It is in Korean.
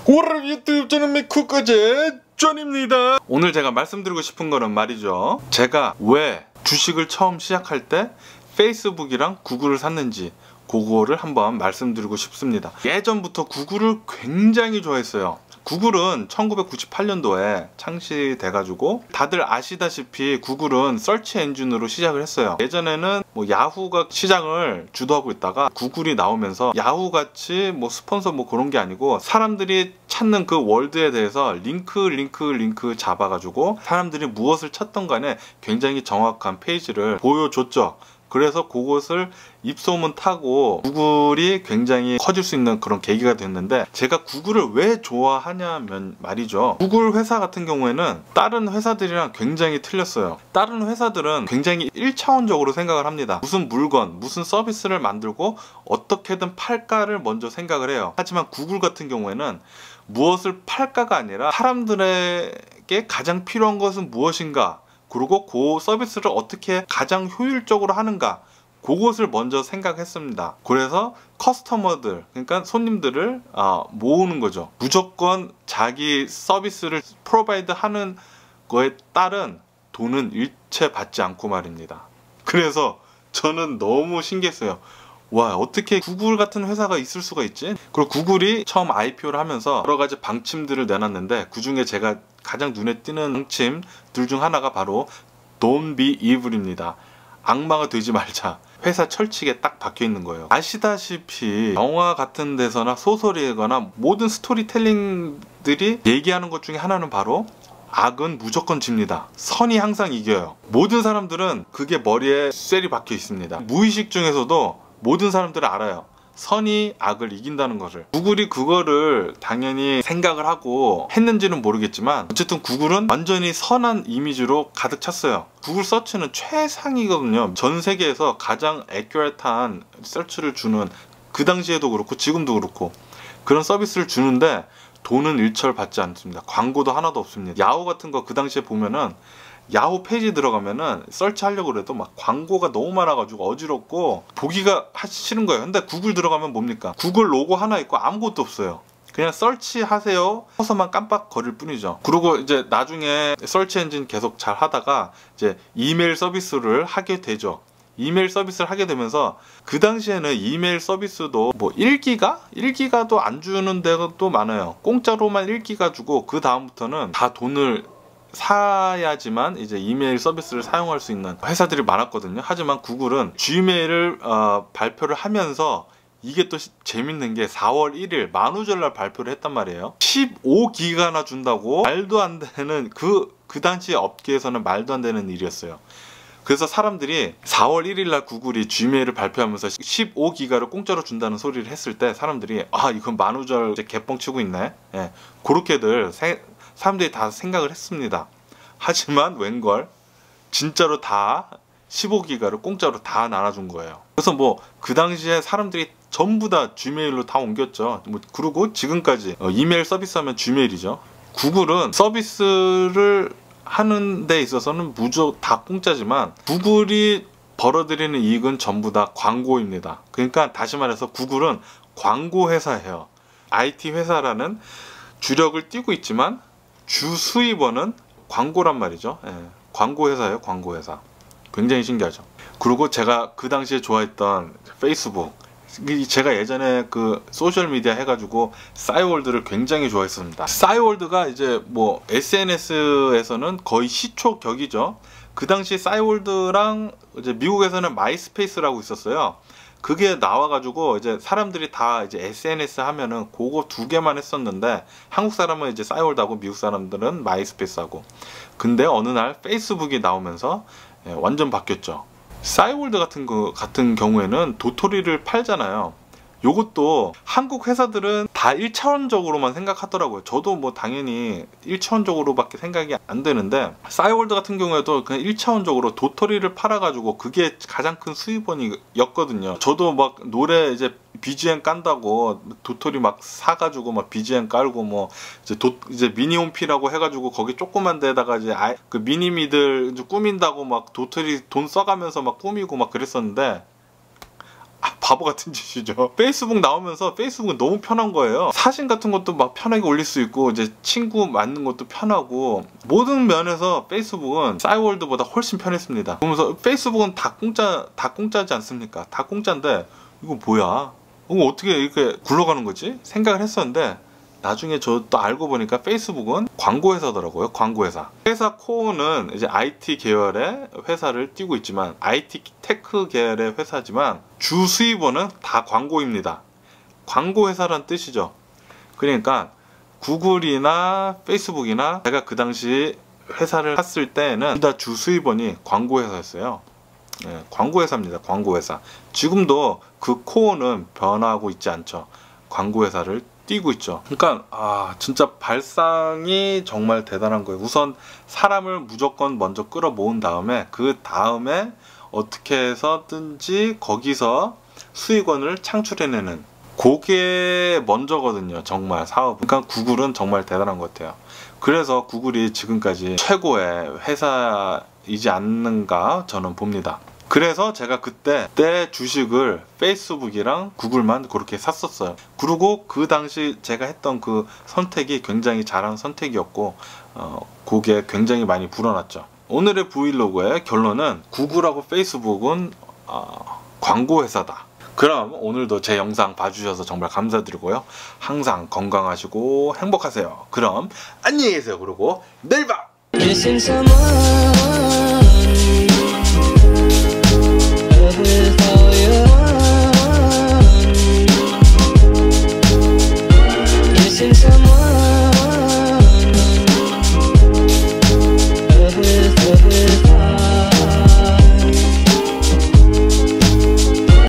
오늘 유튜브 저는 메쿠까지 쫀입니다. 오늘 제가 말씀드리고 싶은 거는 말이죠, 제가 왜 주식을 처음 시작할 때 페이스북이랑 구글을 샀는지 그거를 한번 말씀드리고 싶습니다. 예전부터 구글을 굉장히 좋아했어요. 구글은 1998년도에 창시돼가지고 다들 아시다시피 구글은 서치 엔진으로 시작을 했어요. 예전에는 뭐 야후가 시장을 주도하고 있다가 구글이 나오면서 야후같이 뭐 스폰서 뭐 그런 게 아니고 사람들이 찾는 그 월드에 대해서 링크 잡아가지고 사람들이 무엇을 찾던 간에 굉장히 정확한 페이지를 보여줬죠. 그래서 그것을 입소문 타고 구글이 굉장히 커질 수 있는 그런 계기가 됐는데, 제가 구글을 왜 좋아하냐면 말이죠, 구글 회사 같은 경우에는 다른 회사들이랑 굉장히 틀렸어요. 다른 회사들은 굉장히 1차원적으로 생각을 합니다. 무슨 물건, 무슨 서비스를 만들고 어떻게든 팔까를 먼저 생각을 해요. 하지만 구글 같은 경우에는 무엇을 팔까가 아니라 사람들에게 가장 필요한 것은 무엇인가, 그리고 그 서비스를 어떻게 가장 효율적으로 하는가, 그것을 먼저 생각했습니다. 그래서 커스터머들, 그러니까 손님들을 모으는 거죠. 무조건 자기 서비스를 프로바이드 하는 거에 따른 돈은 일체 받지 않고 말입니다. 그래서 저는 너무 신기했어요. 와, 어떻게 구글 같은 회사가 있을 수가 있지? 그리고 구글이 처음 IPO를 하면서 여러 가지 방침들을 내놨는데, 그 중에 제가 가장 눈에 띄는 방침들 중 하나가 바로 Don't be evil입니다. 악마가 되지 말자. 회사 철칙에 딱 박혀 있는 거예요. 아시다시피 영화 같은 데서나 소설이거나 모든 스토리텔링들이 얘기하는 것 중에 하나는 바로 악은 무조건 집니다. 선이 항상 이겨요. 모든 사람들은 그게 머리에 쇠리 박혀 있습니다. 무의식 중에서도 모든 사람들은 알아요. 선이 악을 이긴다는 것을. 구글이 그거를 당연히 생각을 하고 했는지는 모르겠지만, 어쨌든 구글은 완전히 선한 이미지로 가득 찼어요. 구글 서치는 최상이거든요. 전 세계에서 가장 애큐레이트한 서치를 주는, 그 당시에도 그렇고 지금도 그렇고 그런 서비스를 주는데 돈은 일철 받지 않습니다. 광고도 하나도 없습니다. 야후 같은 거 그 당시에 보면은 야후 페이지 들어가면은 설치 하려고 그래도 막 광고가 너무 많아가지고 어지럽고 보기가 싫은 거예요. 근데 구글 들어가면 뭡니까? 구글 로고 하나 있고 아무것도 없어요. 그냥 설치 하세요 서서만 깜빡거릴 뿐이죠. 그리고 이제 나중에 설치 엔진 계속 잘 하다가 이제 이메일 서비스를 하게 되죠. 이메일 서비스를 하게 되면서, 그 당시에는 이메일 서비스도 뭐 1기가도 안 주는 데가 또 많아요. 공짜로만 1기가 주고 그 다음부터는 다 돈을 사야지만 이제 이메일 서비스를 사용할 수 있는 회사들이 많았거든요. 하지만 구글은 Gmail을 발표를 하면서, 이게 또 재밌는 게 4월 1일 만우절날 발표를 했단 말이에요. 15기가나 준다고. 말도 안 되는, 그 당시 업계에서는 말도 안 되는 일이었어요. 그래서 사람들이 4월 1일 날 구글이 Gmail을 발표하면서 15기가를 공짜로 준다는 소리를 했을 때, 사람들이 이건 만우절 개뻥 치고 있네, 그렇게들 사람들이 다 생각을 했습니다. 하지만 웬걸, 진짜로 다 15기가를 공짜로 다 나눠준 거예요. 그래서 뭐 그 당시에 사람들이 전부 다 Gmail로 다 옮겼죠. 그리고 지금까지 이메일 서비스 하면 Gmail이죠. 구글은 서비스를 하는 데 있어서는 무조건 다 공짜지만, 구글이 벌어들이는 이익은 전부 다 광고입니다. 그러니까 다시 말해서 구글은 광고 회사예요. IT 회사라는 주력을 띄고 있지만 주 수입원은 광고란 말이죠. 광고 회사예요. 광고 회사. 굉장히 신기하죠. 그리고 제가 그 당시에 좋아했던 페이스북, 제가 예전에 그 소셜미디어 해가지고 싸이월드를 굉장히 좋아했습니다. 싸이월드가 이제 뭐 SNS에서는 거의 시초격이죠. 그 당시 싸이월드랑 이제 미국에서는 마이스페이스라고 있었어요. 그게 나와가지고 이제 사람들이 다 이제 SNS 하면은 그거 두 개만 했었는데, 한국 사람은 이제 싸이월드하고 미국 사람들은 마이스페이스하고. 근데 어느 날 페이스북이 나오면서 완전 바뀌었죠. 싸이월드 같은 경우에는 도토리를 팔잖아요. 요것도 한국 회사들은 다 1차원적으로만 생각하더라고요. 저도 뭐 당연히 1차원적으로밖에 생각이 안 되는데, 싸이월드 같은 경우에도 그냥 1차원적으로 도토리를 팔아가지고 그게 가장 큰 수입원이었거든요. 저도 막 노래 이제 BGM 깐다고 도토리 막 사가지고 막 BGM 깔고, 뭐 이제 미니홈피라고 해가지고 거기 조그만 데다가 이제 그 미니미들 이제 꾸민다고 막 도토리 돈 써가면서 막 꾸미고 막 그랬었는데, 바보 같은 짓이죠. 페이스북 나오면서 페이스북은 너무 편한 거예요. 사진 같은 것도 막 편하게 올릴 수 있고 이제 친구 만드는 것도 편하고 모든 면에서 페이스북은 싸이월드보다 훨씬 편했습니다. 그러면서 페이스북은 다 공짜지 않습니까? 다 공짜인데 이거 뭐야? 이거 어떻게 이렇게 굴러가는 거지? 생각을 했었는데 나중에 저 또 알고 보니까 페이스북은 광고회사더라고요. 광고회사. 회사 코어는 이제 IT 계열의 회사를 띄고 있지만 IT 테크 계열의 회사지만 주 수입원은 다 광고입니다. 광고회사란 뜻이죠. 그러니까 구글이나 페이스북이나 제가 그 당시 회사를 샀을 때는 둘 다 주 수입원이 광고회사였어요. 네, 광고회사입니다. 광고회사. 지금도 그 코어는 변하고 있지 않죠. 광고회사를 띄고 있죠. 그러니까 진짜 발상이 정말 대단한 거예요. 우선 사람을 무조건 먼저 끌어 모은 다음에 그 다음에 어떻게 해서든지 거기서 수익원을 창출해내는 그게 먼저거든요. 정말 사업. 그러니까 구글은 정말 대단한 것 같아요. 그래서 구글이 지금까지 최고의 회사이지 않는가 저는 봅니다. 그래서 제가 그때 주식을 페이스북이랑 구글만 그렇게 샀었어요. 그리고 그 당시 제가 했던 그 선택이 굉장히 잘한 선택이었고 그게 굉장히 많이 불어났죠. 오늘의 브이로그의 결론은 구글하고 페이스북은 광고회사다. 그럼 오늘도 제 영상 봐주셔서 정말 감사드리고요. 항상 건강하시고 행복하세요. 그럼 안녕히 계세요. 그리고 내일 봐!